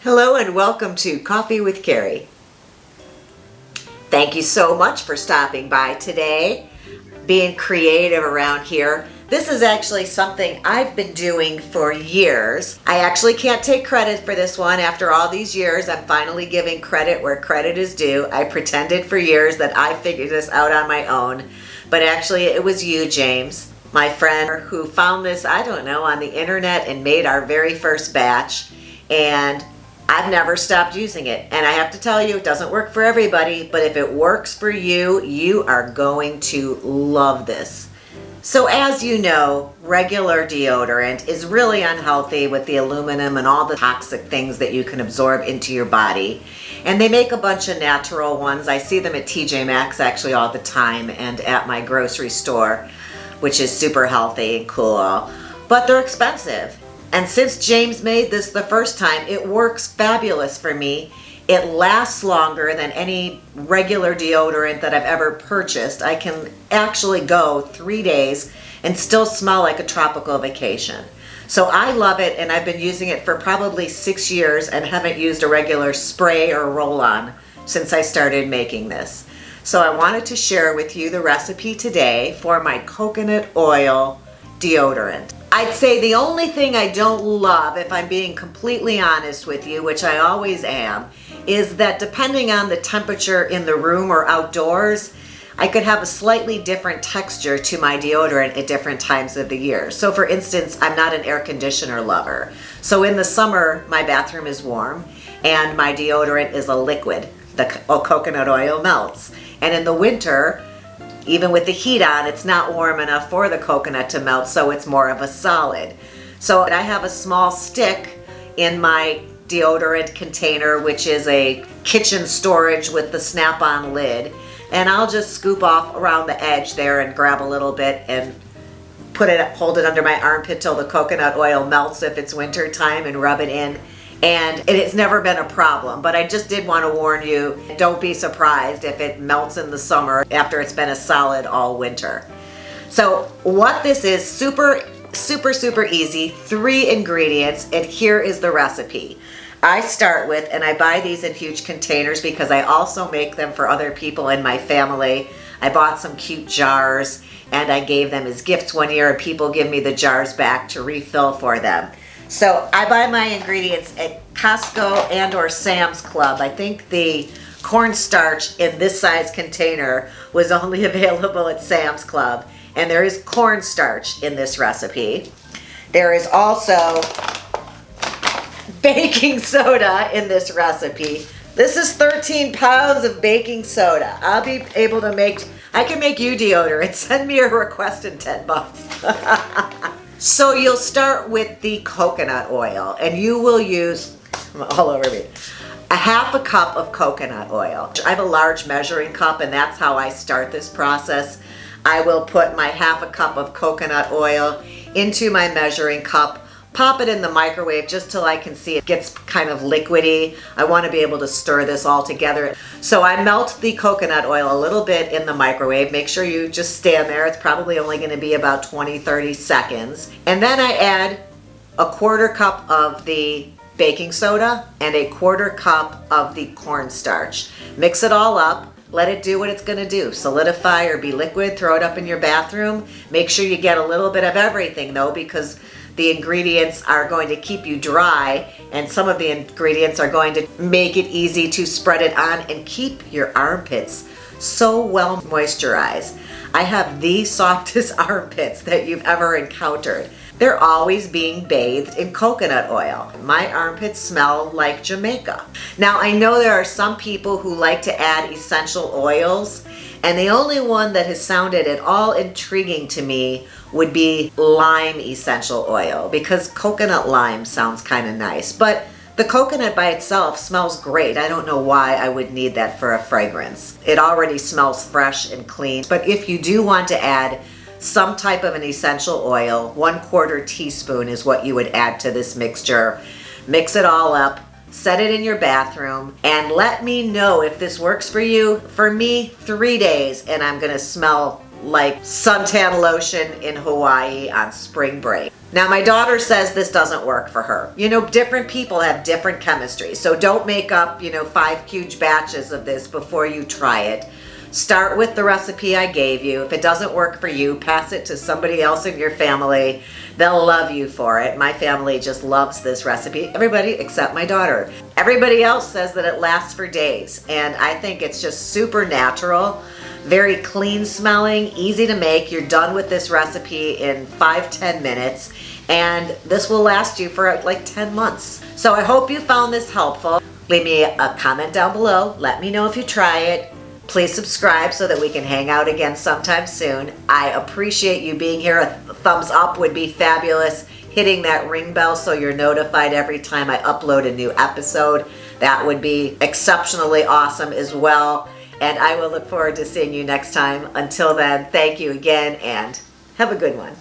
Hello and welcome to Coffee with Carey. Thank you so much for stopping by today, being creative around here. This is actually something I've been doing for years. I actually can't take credit for this one. After all these years, I'm finally giving credit where credit is due. I pretended for years that I figured this out on my own, but actually it was you, James, my friend, who found this, I don't know, on the internet and made our very first batch. And I've never stopped using it, and I have to tell you, it doesn't work for everybody, but if it works for you, you are going to love this. So as you know, regular deodorant is really unhealthy with the aluminum and all the toxic things that you can absorb into your body. And they make a bunch of natural ones. I see them at TJ Maxx actually all the time and at my grocery store, which is super healthy and cool, but they're expensive. And since James made this the first time, it works fabulous for me. It lasts longer than any regular deodorant that I've ever purchased. I can actually go 3 days and still smell like a tropical vacation. So I love it, and I've been using it for probably 6 years and haven't used a regular spray or roll-on since I started making this. So I wanted to share with you the recipe today for my coconut oil deodorant. I'd say the only thing I don't love, if I'm being completely honest with you, which I always am, is that depending on the temperature in the room or outdoors, I could have a slightly different texture to my deodorant at different times of the year. So for instance, I'm not an air conditioner lover. So in the summer, my bathroom is warm and my deodorant is a liquid. The coconut oil melts. And in the winter, even with the heat on, it's not warm enough for the coconut to melt, so it's more of a solid. So I have a small stick in my deodorant container, which is a kitchen storage with the snap-on lid, and I'll just scoop off around the edge there and grab a little bit and hold it under my armpit till the coconut oil melts if it's winter time, and rub it in. And it's never been a problem, but I just did want to warn you, don't be surprised if it melts in the summer after it's been a solid all winter. So what this is, super easy, 3 ingredients, and here is the recipe. I start with, and I buy these in huge containers because I also make them for other people in my family. I bought some cute jars and I gave them as gifts one year, and people give me the jars back to refill for them. So I buy my ingredients at Costco and or Sam's Club. I think the cornstarch in this size container was only available at Sam's Club. And there is cornstarch in this recipe. There is also baking soda in this recipe. This is 13 pounds of baking soda. I'll be able to I can make you deodorant. Send me a request in 10 bucks. So you'll start with the coconut oil, and you will use, all over me, a half a cup of coconut oil. I have a large measuring cup, and that's how I start this process. I will put my half a cup of coconut oil into my measuring cup, pop it in the microwave just till I can see it gets kind of liquidy. I want to be able to stir this all together. So I melt the coconut oil a little bit in the microwave. Make sure you just stand there. It's probably only going to be about 20-30 seconds. And then I add a 1/4 cup of the baking soda and a 1/4 cup of the cornstarch. Mix it all up. Let it do what it's going to do. Solidify or be liquid. Throw it up in your bathroom. Make sure you get a little bit of everything though, because the ingredients are going to keep you dry, and some of the ingredients are going to make it easy to spread it on and keep your armpits so well moisturized. I have the softest armpits that you've ever encountered. They're always being bathed in coconut oil. My armpits smell like Jamaica. Now I know there are some people who like to add essential oils, and the only one that has sounded at all intriguing to me would be lime essential oil, because coconut lime sounds kind of nice, but the coconut by itself smells great. I don't know why I would need that for a fragrance. It already smells fresh and clean, but if you do want to add some type of an essential oil, 1/4 teaspoon is what you would add to this mixture. Mix it all up. Set it in your bathroom and let me know if this works for you. For me, 3 days and I'm gonna smell like suntan lotion in Hawaii on spring break. Now my daughter says this doesn't work for her. You know, different people have different chemistry, so don't make up, 5 huge batches of this before you try it. Start with the recipe I gave you. If it doesn't work for you, pass it to somebody else in your family. They'll love you for it. My family just loves this recipe. Everybody except my daughter. Everybody else says that it lasts for days, and I think it's just super natural, very clean smelling, easy to make. You're done with this recipe in 5-10 minutes, and this will last you for like 10 months. So I hope you found this helpful. Leave me a comment down below. Let me know if you try it. Please subscribe so that we can hang out again sometime soon. I appreciate you being here. A thumbs up would be fabulous. Hitting that ring bell so you're notified every time I upload a new episode. That would be exceptionally awesome as well. And I will look forward to seeing you next time. Until then, thank you again and have a good one.